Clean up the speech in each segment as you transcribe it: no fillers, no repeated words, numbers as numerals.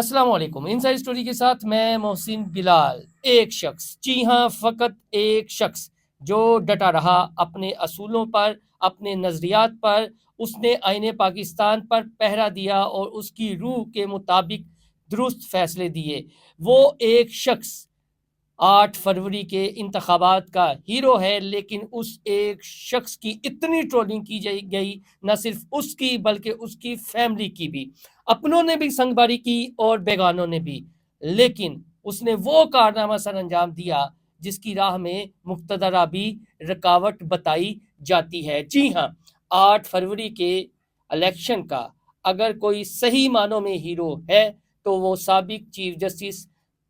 अस्सलाम वालेकुम। Inside story के साथ मैं मोहसिन बिलाल। एक शख्स, जी हाँ, फ़कत एक शख्स जो डटा रहा अपने असूलों पर, अपने नज़रियात पर। उसने आईने पाकिस्तान पर पहरा दिया और उसकी रूह के मुताबिक दुरुस्त फ़ैसले दिए। वो एक शख्स 8 फरवरी के इंतखाबात का हीरो है, लेकिन उस एक शख्स की इतनी ट्रोलिंग की गई, न सिर्फ उसकी बल्कि उसकी फैमिली की भी। अपनों ने भी संगबारी की और बेगानों ने भी, लेकिन उसने वो कारनामा सर अंजाम दिया जिसकी राह में मुक्तदरा भी रुकावट बताई जाती है। जी हाँ, 8 फरवरी के इलेक्शन का अगर कोई सही मानों में हीरो है तो वो साबिक चीफ जस्टिस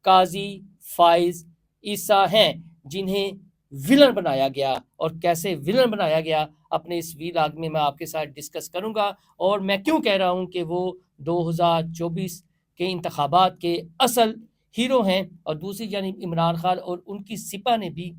काजी फाइज ईसा हैं, जिन्हें विलन बनाया गया। और कैसे विलन बनाया गया अपने इस वीलॉग में मैं आपके साथ डिस्कस करूंगा। और मैं क्यों कह रहा हूं कि वो 2024 के इंतखाबात के असल हीरो हैं। और दूसरी जानिब इमरान खान और उनकी सिपा ने भी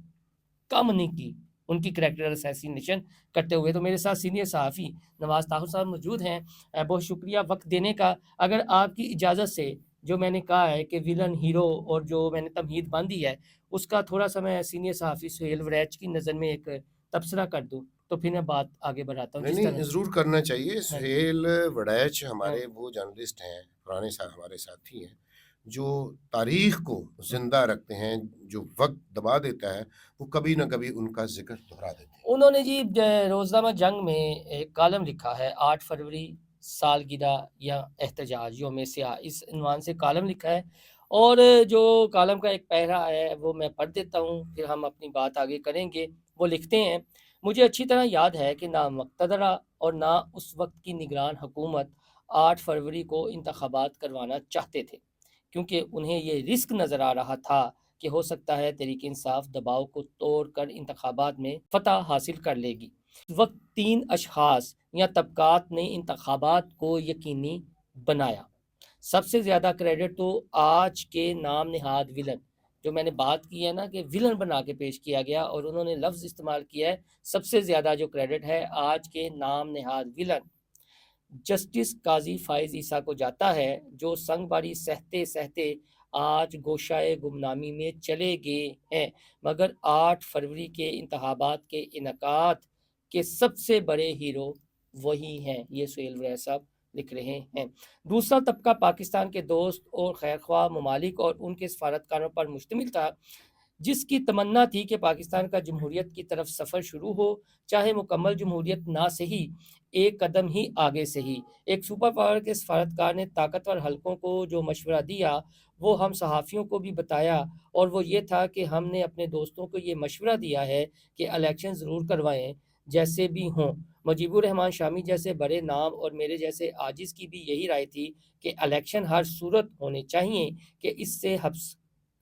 कम नहीं की उनकी करेक्टर असैसिनेशन करते हुए। तो मेरे साथ सीनियर सहाफ़ी नवाज़ ताहिर साहब मौजूद हैं। बहुत शुक्रिया वक्त देने का। अगर आपकी इजाज़त से जो मैंने कहा है कि विलन हीरो और जो मैंने तमहीद बांधी है उसका थोड़ा सा मैं सीनियर सहाफ़ी सुहेल वरैच की नज़र में एक तबसरा कर दूं, तो फिर मैं बात आगे बढ़ाता हूँ नहीं, जिस नहीं, तरह। ज़रूर करना चाहिए। हाँ सुहेल वड़ैच हाँ हमारे वो जर्नलिस्ट हैं, पुराने हमारे साथी हैं, जो तारीख़ को हाँ। ज़िंदा रखते हैं, जो वक़्त दबा देता है, वो कभी न कभी उनका ज़िक्र दोहरा देते हैं। उन्होंने जी रोज़नामा जंग में एक कॉलम लिखा है, 8 फरवरी सालगिरह या एहतजाज योम स्याह, इस उन्वान से कॉलम लिखा है। और जो कॉलम का एक पैरा है वो मैं पढ़ देता हूँ, फिर हम अपनी बात आगे करेंगे। वो लिखते हैं, मुझे अच्छी तरह याद है कि ना मुक़्तदरा और ना उस वक्त की निगरान हुकूमत 8 फरवरी को इंतखाबात करवाना चाहते थे, क्योंकि उन्हें ये रिस्क नज़र आ रहा था कि हो सकता है तहरीक इंसाफ दबाव को तोड़कर इंतखाबात में फतह हासिल कर लेगी। उस वक्त 3 अशख़ास या तबकात ने इंतखाबात को यकीनी बनाया। सबसे ज़्यादा क्रेडिट तो आज के नाम नहाद विलन, जो मैंने बात की है ना कि विलन बना के पेश किया गया और उन्होंने लफ्ज़ इस्तेमाल किया है, सबसे ज़्यादा जो क्रेडिट है आज के नाम नहाद विलन जस्टिस काजी फाइज ईसा को जाता है, जो संगबारी सहते सहते आज गोशाए गुमनामी में चले गए हैं। मगर 8 फरवरी के इंतखाबात के इनकात के सबसे बड़े हीरो वही हैं, ये सुहेल वैद साहब लिख रहे हैं। दूसरा तबका पाकिस्तान के दोस्त और खैरख्वाह ममालिक और उनके सफारतकारों पर मुश्तमिल था, जिसकी तमन्ना थी कि पाकिस्तान का जमहूरियत की तरफ सफ़र शुरू हो, चाहे मुकम्मल जमहूरियत ना सही, एक कदम ही आगे सही। एक सुपर पावर के सफारतकार ने ताकतवर हलकों को जो मशवरा दिया, वो हम सहाफ़ियों को भी बताया, और वो ये था कि हमने अपने दोस्तों को ये मशवरा दिया है कि इलेक्शन ज़रूर करवाएँ, जैसे भी हों। मुजीबुर रहमान शामी जैसे बड़े नाम और मेरे जैसे आजिज़ की भी यही राय थी कि इलेक्शन हर सूरत होने चाहिए, कि इससे हब्स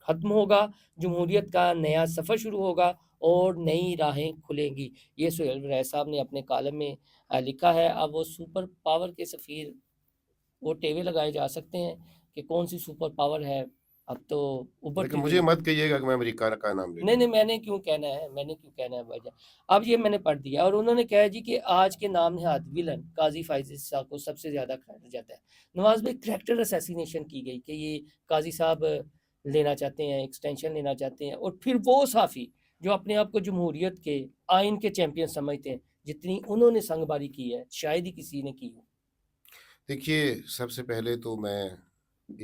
खत्म होगा, जमहूरियत का नया सफ़र शुरू होगा और नई राहें खुलेंगी। ये सुहेल रैय साहब ने अपने कॉलम में लिखा है। अब वो सुपर पावर के सफ़ीर, वो टेवे लगाए जा सकते हैं कि कौन सी सुपर पावर है, अब तो लेकिन उभरती मुझे हुई। मत कहिएगा कि मैं अमेरिका का नाम ले नहीं, लूँ। नहीं, मैंने क्यों कहना है भाईजान। अब ये मैंने पढ़ दिया और उन्होंने कहा है जी कि आज के नाम नहाद विलन काज़ी फ़ाइज़ साहब को सबसे ज़्यादा क्रेडिट जाता है। नवाज़ भाई, करैक्टर असैसिनेशन की गई कि ये काज़ी साहब लेना चाहते हैं, एक्सटेंशन लेना चाहते हैं, और फिर वो साफ़ी जो अपने आप को जमहूरियत के आइन के चैंपियन समझते हैं, जितनी उन्होंने संगबारी की है, शायद ही किसी ने की हो। देखिए, सबसे पहले तो मैं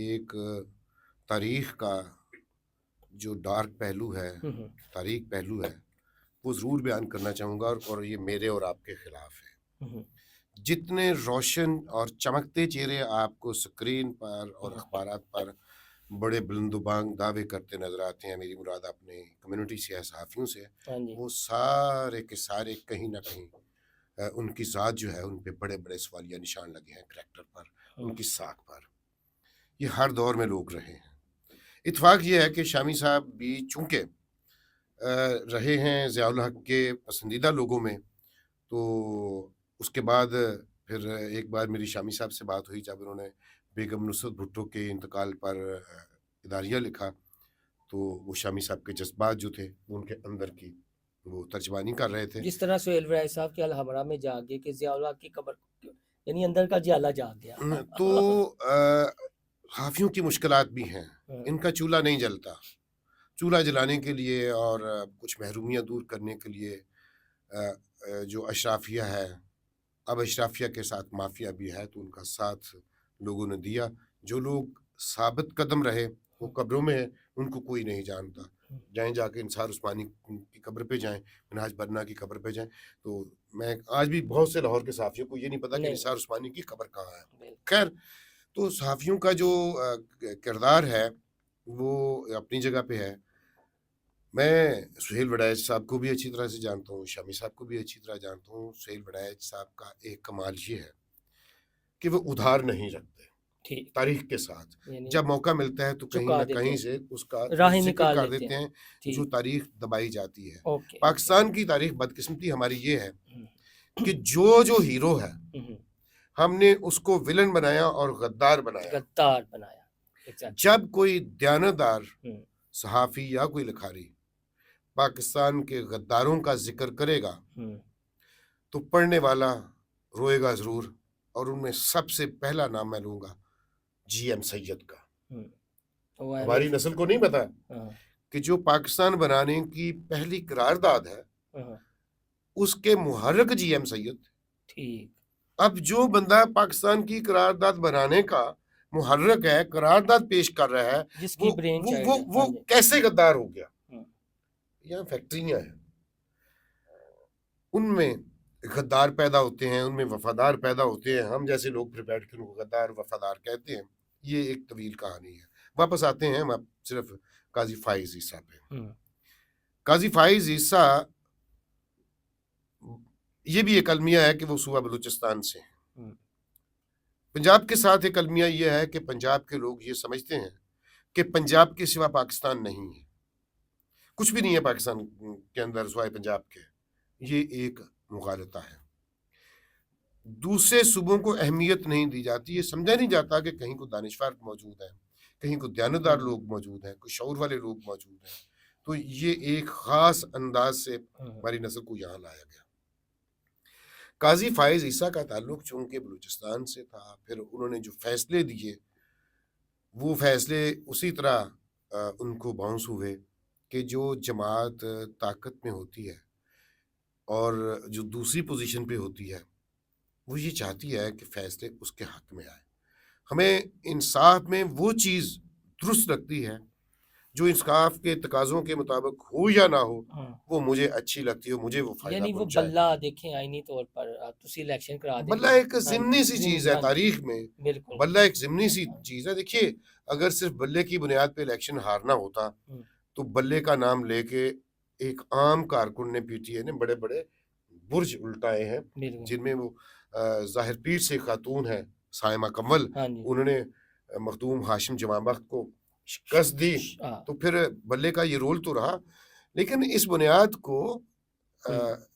एक तारीख़ का जो डार्क पहलू है, हुँ, हुँ। तारीख़ पहलू है, वो ज़रूर बयान करना चाहूँगा और ये मेरे और आपके खिलाफ है। हुँ, हुँ। जितने रोशन और चमकते चेहरे आपको स्क्रीन पर हुँ, और हुँ। अखबारात पर बड़े बुलंदुबांग दावे करते नज़र आते हैं, मेरी मुराद अपने कम्युनिटी से है, सहाफ़ियों से, हाँ जी। वो सारे के सारे कहीं न कहीं उनकी ज़ात जो है, उन पे बड़े-बड़े सवालिया निशान लगे हैं, करैक्टर पर, हुँ, उनकी साख पर। ये हर दौर में लोग रहे हैं। इत्तेफ़ाक ये है कि शामी साहब भी चूँकि रहे हैं ज़िया-उल हक के पसंदीदा लोगों में, तो उसके बाद फिर एक बार मेरी शामी साहब से बात हुई जब उन्होंने बेगम नुसरत भुट्टो के इंतकाल पर इदारिया लिखा, तो वो शामी साहब के जज़्बात जो थे, वो उनके अंदर की वो तर्जमानी कर रहे थे। जिस तरह सुहेल रैय साहब के अलहमरा में जाग गए कि ज़िया-उल हक की कब्र, यानी अंदर का ज्वाला जाग गया। तो सहाफ़ियों की मुश्किलात भी हैं। इनका चूल्हा नहीं जलता। चूल्हा जलाने के लिए और कुछ महरूमियाँ दूर करने के लिए जो अशराफिया है, अब अशराफिया के साथ माफिया भी है, तो उनका साथ लोगों ने दिया। जो लोग साबित कदम रहे, वो कब्रों में हैं, उनको कोई नहीं जानता। जाएँ जाके इंसार उस्मानी की कब्र पे जाएँ, मिन्हाज बन्ना की कब्र पे जाएँ, तो मैं आज भी बहुत से लाहौर के सहाफ़ियों को ये नहीं पता कि नहीं, निसार उस्मानी की कब्र कहाँ है। बिल्कुल। खैर, तो सहाफ़ियों का जो किरदार है, वो अपनी जगह पे है। मैं सुहेल वड़ैच साहब को भी अच्छी तरह से जानता हूँ, शामी साहब को भी अच्छी तरह जानता हूँ। सुहेल वड़ैच साहब का एक कमाल ये है कि वो उधार नहीं रखते ठीक है, तारीख के साथ। यानी जब मौका मिलता है तो कहीं चुका न देते कहीं हैं, से उसका राहें ज़िक्र निकाल कर लेते देते हैं। हैं, जो ठीक, तारीख दबाई जाती है। Okay, okay. पाकिस्तान की तारीख बदकिस्मती हमारी ये है हुँ। कि जो हीरो है, हुँ, हुँ। हमने उसको विलेन बनाया और गद्दार बनाया। गद्दार बनाया, एग्ज़ैक्टली। जब कोई दयानतदार हुँ, सहाफ़ी या कोई लिखारी पाकिस्तान के गद्दारों का ज़िक्र करेगा, हुँ, तो पढ़ने वाला रोएगा ज़रूर, और उनमें सबसे पहला नाम मैं लूँगा जीएम सैयद का। हुँ। वो है हमारी मेरे नस्ल को नहीं पता हाँ, कि जो पाकिस्तान बनाने की पहली करारदाद है, हाँ, उसके मुहर्रिक जीएम सैयद थे। ठीक। अब जो बंदा पाकिस्तान की करारदाद बनाने का मुहर्रिक है, करारदाद पेश कर रहा है, जिसकी वो ब्रेन वो चाइल्ड वो है। हाँ वो जी। कैसे गद्दार हो गया? हुँ, यहाँ फैक्ट्रियाँ हैं, उनमें गद्दार पैदा होते हैं, उनमें वफ़ादार पैदा होते हैं। हम जैसे लोग फिर बैठ के उनको गद्दार, वफ़ादार कहते हैं। ये एक तवील कहानी है। वापस आते हैं हम अब सिर्फ़ काज़ी फ़ाइज़ ईसा पे। हुँ, काज़ी फ़ाइज़ ईसा, ये भी एक अलमिया है कि वो सूबा बलूचिस्तान से हैं। हुँ, पंजाब के साथ एक अलमिया ये है कि पंजाब के लोग ये समझते हैं कि पंजाब के सिवा पाकिस्तान नहीं है। कुछ भी नहीं है पाकिस्तान के अंदर सिवाय पंजाब के। ये एक मुग़ालता है। दूसरे सूबों को अहमियत नहीं दी जाती। ये समझा नहीं जाता कि कहीं को दानिशवर मौजूद हैं, कहीं को दयानतदार हुँ, लोग मौजूद हैं, कुछ शऊर वाले लोग मौजूद हैं। तो ये एक ख़ास अंदाज़ से हुँ, हमारी नस्ल को यहाँ लाया गया। काज़ी फ़ाइज़ ईसा का ताल्लुक चूँकि बलूचिस्तान से था, फिर उन्होंने जो फ़ैसले दिए, वो फ़ैसले उसी तरह उनको बाउंस हुए कि जो जमात ताकत में होती है और जो दूसरी पोज़ीशन पे होती है, वो ये चाहती है कि फ़ैसले उसके हक़ में आए। हमें इंसाफ में वो चीज़ दुरुस्त लगती है, जो इंसाफ के तकाज़ों के मुताबिक हो या ना हो, हुँ। वो मुझे अच्छी लगती है, मुझे वो फ़ायदा यानी वो पहुँचाए। बल्ला देखें आईनी तौर पर तुसी इलेक्शन करा बल्ला देंगे। एक हाँ, ज़िमनी सी चीज़ ज़िम्मी है हाँ जी, तारीख़ में। बिल्कुल। बल्ला एक ज़िमनी सी हाँ, चीज़ है। देखिए, अगर सिर्फ़ बल्ले की बुनियाद पे इलेक्शन हारना होता, हुँ, तो बल्ले का नाम लेके एक आम कारकुन ने, पीटीआई ने बड़े-बड़े बुर्ज उलटाए हैं, बिल्कुल। जिनमें वो ज़ाहिर पीर से खातून हैं, साइमा कंवल, हाँ जी। उन्होंने मखदूम हाशिम जमाबख्त को शिकस्त दी, हाँ, तो फिर बल्ले का ये रोल तो रहा। लेकिन इस बुनियाद को हुँ, अ,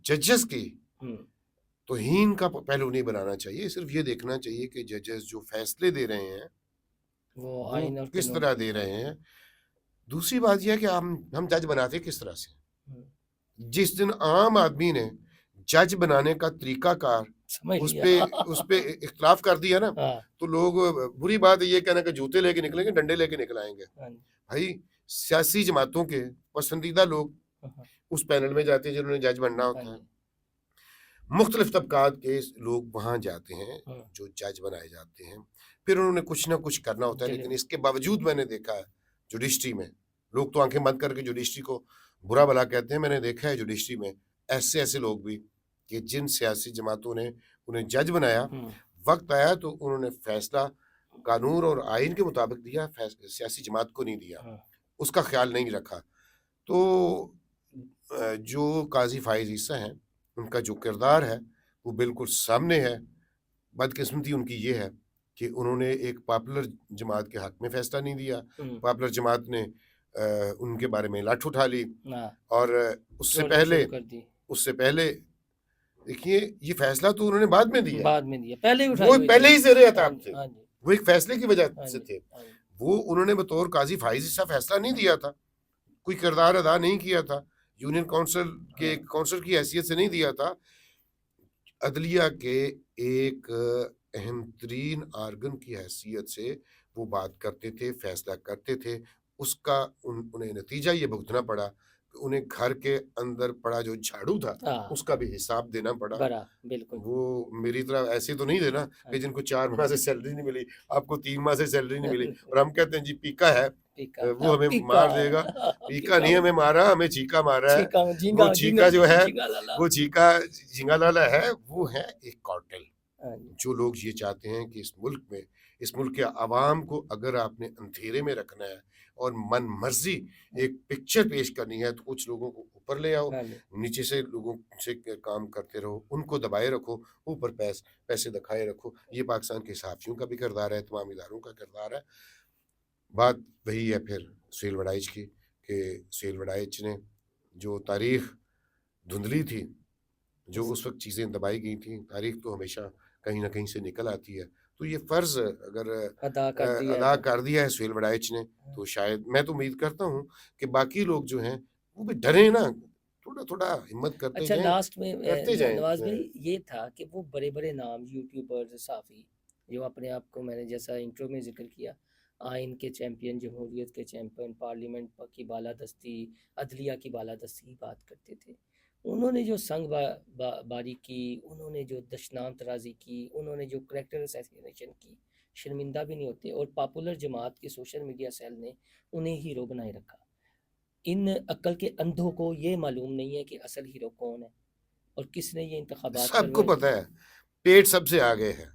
जजेस की हुँ, तौहीन का पहलू नहीं बनाना चाहिए। सिर्फ़ ये देखना चाहिए कि जजेस जो फ़ैसले दे रहे हैं, वो वो आइन और किस कानून तरह के दे मुताबिक। रहे हैं। दूसरी बात ये है कि हम जज बनाते किस तरह से? हुँ, जिस दिन आम आदमी ने जज बनाने का तरीकाकार समझ उस लिया। पे उस पे इख्तिलाफ़ कर दिया ना, हाँ, तो लोग बुरी बात है ये कहना कि जूते लेके निकलेंगे, डंडे लेके निकल आएँगे। हाँ जी। भाई, सियासी जमातों के पसंदीदा लोग हाँ, हाँ, उस पैनल में जाते हैं जिन्होंने जज बनना हाँ होता है। जी। मुख्तलिफ तबकात के लोग वहाँ जाते हैं, हुँ, जो जज बनाए जाते हैं। फिर उन्होंने कुछ ना कुछ करना होता है, लेकिन डिलीवर इसके बावजूद मैंने देखा है जुडिशरी में, लोग तो आँखें बंद करके जुडिशरी को बुरा-भला कहते हैं। मैंने देखा है जुडिशरी में ऐसे-ऐसे लोग भी कि जिन सियासी जमातों ने उन्हें जज बनाया, हुँ, वक़्त आया तो उन्होंने फ़ैसला कानून और आइन के मुताबिक दिया, सियासी जमात को नहीं दिया, हाँ, उसका ख़्याल नहीं रखा। तो जो काज़ी फ़ाइज़ ईसा हैं, उनका जो किरदार है, वो बिल्कुल सामने है। बदकिस्मती उनकी ये है कि उन्होंने एक पॉपुलर जमात के हक़ में फ़ैसला नहीं दिया। हुँ, पॉपुलर जमात ने उनके बारे में लाठ उठा ली, हाँ, और ट्रोलिंग शुरू कर दी। उससे पहले देखिए, ये फ़ैसला तो उन्होंने बाद में दिया है। बाद में दिया, पहले ही उठाई वो हुई पहले थी। ही ज़ेर हाँ अताब जी, थे। हाँ जी, वो एक फ़ैसले की वजह हाँ से जी, थे। हाँ जी। वो उन्होंने बतौर काज़ी फ़ाइज़ ईसा फ़ैसला नहीं दिया था। कोई किरदार अदा नहीं किया था। यूनियन काउंसिल के हाँ, काउंसिल की हैसियत से नहीं दिया था। अदलिया के एक अहम तरीन आर्गन की हैसियत से वो बात करते थे, फैसला करते थे, उसका उन्हें नतीजा ये भुगतना पड़ा कि उन्हें घर के अंदर पड़ा जो झाड़ू था, हाँ, उसका भी हिसाब देना पड़ा। बड़ा बिल्कुल। वो मेरी तरह ऐसे तो नहीं देना हाँ कि जी। जिनको 4 माह से सैलरी नहीं मिली, आपको 3 माह से सैलरी नहीं मिली और पीका हम कहते हैं जी पीका है, वो हमें पीका मार देगा। पीका पीका नहीं हमें मारा, हमें चीका मारा है। छीका वो झींगा झींगा चीका जो है, झींगा लाला। वो चीका झिंगालाला है, वो है एक कार्टेल। हाँ जी। जो लोग ये चाहते हैं कि इस मुल्क के अवाम को अगर आपने अंधेरे में रखना है और मन मर्जी एक पिक्चर पेश करनी है, तो कुछ लोगों को ऊपर ले आओ, हाँ जी। नीचे से लोगों से काम करते रहो, उनको दबाए रखो, ऊपर पैसे दिखाए रखो। ये पाकिस्तान के सहाफ़ियों का भी किरदार है, तमाम इदारों का किरदार है। बात वही है फिर सुहेल वड़ाइच की, कि सुहेल वड़ाइच ने जो तारीख धुंधली थी, जो उस वक़्त चीज़ें दबाई गई थी, तारीख तो हमेशा कहीं न कहीं से निकल आती है। तो ये फ़र्ज़ अगर अदा कर दिया है अदा तो। कर दिया है सुहेल वड़ाइच ने, हाँ। तो शायद मैं तो उम्मीद करता हूँ कि बाकी लोग जो हैं, वो भी डरे ना, थोड़ा-थोड़ा हिम्मत अच्छा लास्ट में करते जाएँ। नवाज़ भाई ये था कि वो बड़े-बड़े नाम यूट्यूबर्स, साफ़ी जो अपने आप को मैंने जैसा इंट्रो में ज़िक्र किया, आइन के चैंपियन, जमहूरियत के चैंपियन, पार्लियामेंट की बालादस्ती, अदलिया की बालादस्ती की बात करते थे। उन्होंने जो संग बारी की, उन्होंने जो दशनाम तराज़ी की, उन्होंने जो करैक्टर असैसिनेशन की, शर्मिंदा भी नहीं होते और पॉपुलर जमात के सोशल मीडिया सेल ने उन्हें हीरो बनाए रखा। इन अक्ल के अंधों को ये मालूम नहीं है कि असल हीरो कौन है और किसने ये इंतखाबात सबको करवाए। पता है, पेट सबसे आगे है,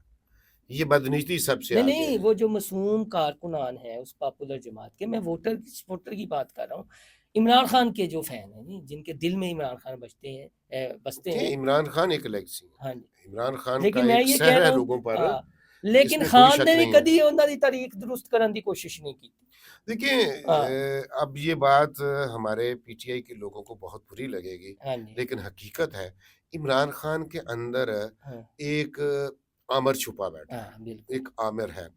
ये बदनीति सबसे नहीं, आगे नहीं, है। वो जो मासूम कारकुनान हैं उस पॉपुलर जमात के, मैं सपोर्टर की बात कर रहा हूँ। इमरान खान के जो फ़ैन हैं जी, जिनके दिल में इमरान खान बसते देखिए, हैं। इमरान खान एक लेगेसी हाँ है। जी, इमरान खान लेकिन का मैं एक ये कह सहर रहा है हूँ लोगों पर, लेकिन इसमें कोई खान शक ने भी नहीं है। कदी उन्हां दी तारीख दुरुस्त करन दी कोशिश नहीं की। देखिए हाँ, अब ये बात हमारे पीटीआई के लोगों को बहुत बुरी लगेगी, हाँ जी, लेकिन हकीकत है, इमरान खान के अंदर हाँ, एक आमिर छुपा बैठा हाँ, है, बिल्कुल। एक आमिर है।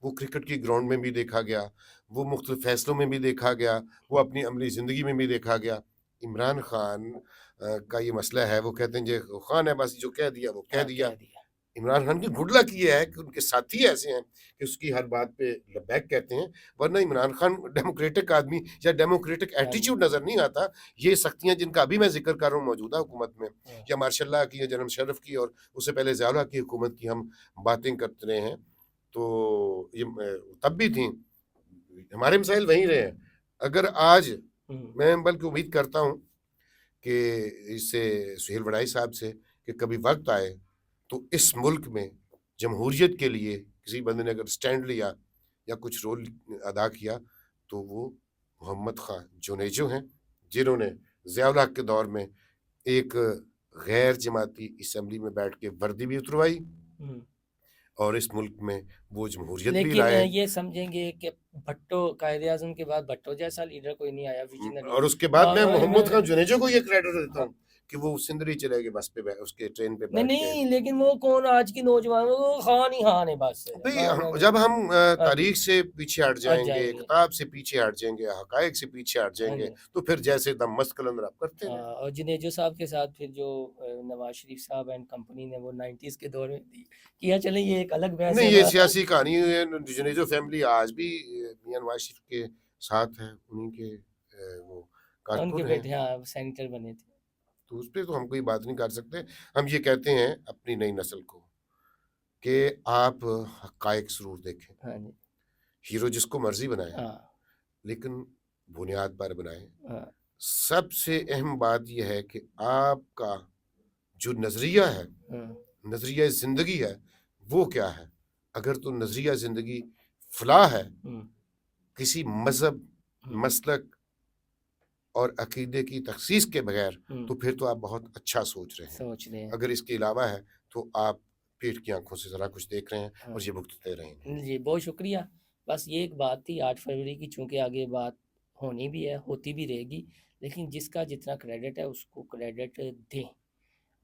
वो क्रिकेट की ग्राउंड में भी देखा गया, वो मुख्तलिफ फैसलों में भी देखा गया, वो हुँ, अपनी अमली ज़िंदगी में भी देखा गया। इमरान खान का ये मसला है, वो कहते हैं जे खान है, बस जो कह दिया वो कह हाँ, दिया। कह दिया। इमरान खान की गुड लक ये है कि उनके साथी ऐसे हैं कि उसकी हर बात पे लबैक कहते हैं, वरना इमरान खान डेमोक्रेटिक आदमी या डेमोक्रेटिक हाँ जी, एटीट्यूड नज़र नहीं आता। ये सख्तियाँ जिनका अभी मैं ज़िक्र कर रहा हूँ मौजूदा हुकूमत में, हाँ, या मार्शल की या जनरल मुशर्रफ की और उससे पहले ज़िया उल हक की हुकूमत की हम बातें करते रहे हैं, तो ये तब भी थी, हमारे मसाइल वहीं रहे हैं। अगर आज हुँ, मैं बल्कि उम्मीद करता हूँ कि इससे सुहेल वड़ाई साहब से कि कभी वक़्त आए तो इस मुल्क में जमहूरियत के लिए किसी बंदे ने अगर स्टैंड लिया या कुछ रोल अदा किया, तो वो मोहम्मद खां जुनेजो हैं, जिन्होंने ज़िया उल हक के दौर में एक गैर जमाती असेंबली में बैठ के वर्दी भी उतरवाई हुँ। और इस मुल्क में वो जमहूरियत भी लेकिन लाए। ये समझेंगे कि भट्टो कायदे-आज़म के बाद भट्टो जैसा लीडर कोई नहीं आया विज़नरी। और उसके बाद मैं मोहम्मद इन्होंने खान जुनेजो को ये क्रेडिट देता हाँ, हूँ कि वो सिंदरी चले गए बस पे उसके ट्रेन पे नहीं, बैठ के। नहीं, लेकिन वो कौन आज की नौजवान, वो खान ही खान है बस। भई हाँ, हम जब हम हाँ जी, तारीख से पीछे हट हट जाएँगे, जाएँगे। किताब से पीछे हट जाएँगे, हक़ाइक़ से पीछे हट हाँ जाएँगे, जी। तो फिर जैसे दम मस्त कलंदर आप करते रहें। और जुनेजो साहब के साथ फिर जो नवाज़ शरीफ साहब एंड कंपनी ने वो 90s के दौर में किया, चलें ये एक अलग बहस नहीं, है। ये सियासी कहानी है, जुनेजो फैमिली आज भी मियाँ नवाज़ शरीफ के साथ है, उन्हीं के वो उनके कारकुन हैं, बेटे हाँ, सेनेटर बने थे। तो उस पे तो हम कोई बात नहीं कर सकते। हम ये कहते हैं अपनी नई नस्ल को कि आप हक़ाइक़ ज़रूर देखें, हाँ जी, हीरो जिसको मर्ज़ी बनाएँ, हाँ, लेकिन बुनियाद पर बनाएँ। हाँ, सबसे अहम बात ये है कि आपका जो नज़रिया है, हाँ, नज़रिया ज़िंदगी है, वो क्या है? अगर तो नज़रिया ज़िंदगी फ़लाह है, हुँ, किसी मज़हब, हुँ, मसलक और अक़ीदे की तख़सीस के बगैर, हुँ, तो फिर तो आप बहुत अच्छा सोच रहे हैं। सोच रहे हैं। अगर इसके अलावा है, तो आप पेट की आँखों से ज़रा कुछ देख रहे हैं हाँ, और ये भुगतते रहेंगे। जी, बहुत शुक्रिया। बस ये एक बात थी 8 फरवरी की, चूँकि आगे बात होनी भी है, होती भी रहेगी, लेकिन जिसका जितना क्रेडिट है उसको क्रेडिट दें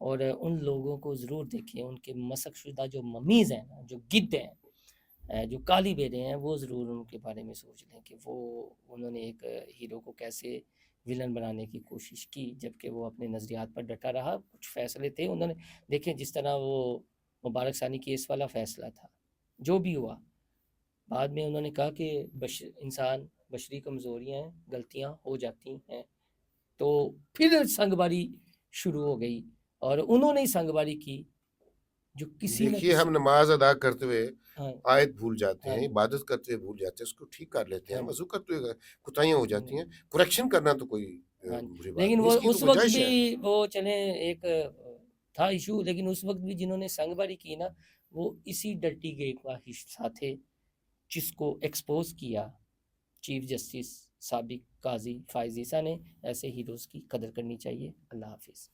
और उन लोगों को ज़रूर देखें, उनके मशक़शुदा जो ममीज़ हैं ना, जो गिद्ध हैं, जो काली बेरे हैं, वो ज़रूर उनके बारे में सोच लें कि वो उन्होंने एक हीरो को कैसे विलन बनाने की कोशिश की, जबकि वो अपने नज़रियात पर डटा रहा। कुछ फ़ैसले थे उन्होंने, देखें जिस तरह वो मुबारक सानी केस वाला फ़ैसला था, जो भी हुआ, बाद में उन्होंने कहा कि इंसान बशरी कमज़ोरियाँ हैं, गलतियाँ हो जाती हैं। तो फिर संगवारी शुरू हो गई और उन्होंने ही संगवारी की, जो किसी न देखिए, हम किसी। नमाज़ अदा करते हुए हाँ, आयत भूल जाते हाँ हैं, जी, इबादत करते हुए भूल जाते हैं, उसको ठीक कर लेते हैं, हाँ जी, वज़ू करते हुए कोताहियाँ हो हाँ जाती जी, हैं, करेक्शन करना तो कोई हाँ जी। बुरी बात लेकिन नहीं, वो इसकी तो उस वक़्त गुंजाइश है। भी वो चलें एक था इश्यू, लेकिन उस वक़्त भी जिन्होंने संगवारी की ना, वो इसी डर्टी गेम का हिस्सा थे, जिसको एक्सपोज़ किया चीफ जस्टिस साबिक काज़ी फ़ाइज़ ईसा ने। ऐसे हीरोज़ की कदर करनी चाहिए। अल्लाह हाफ़िज़।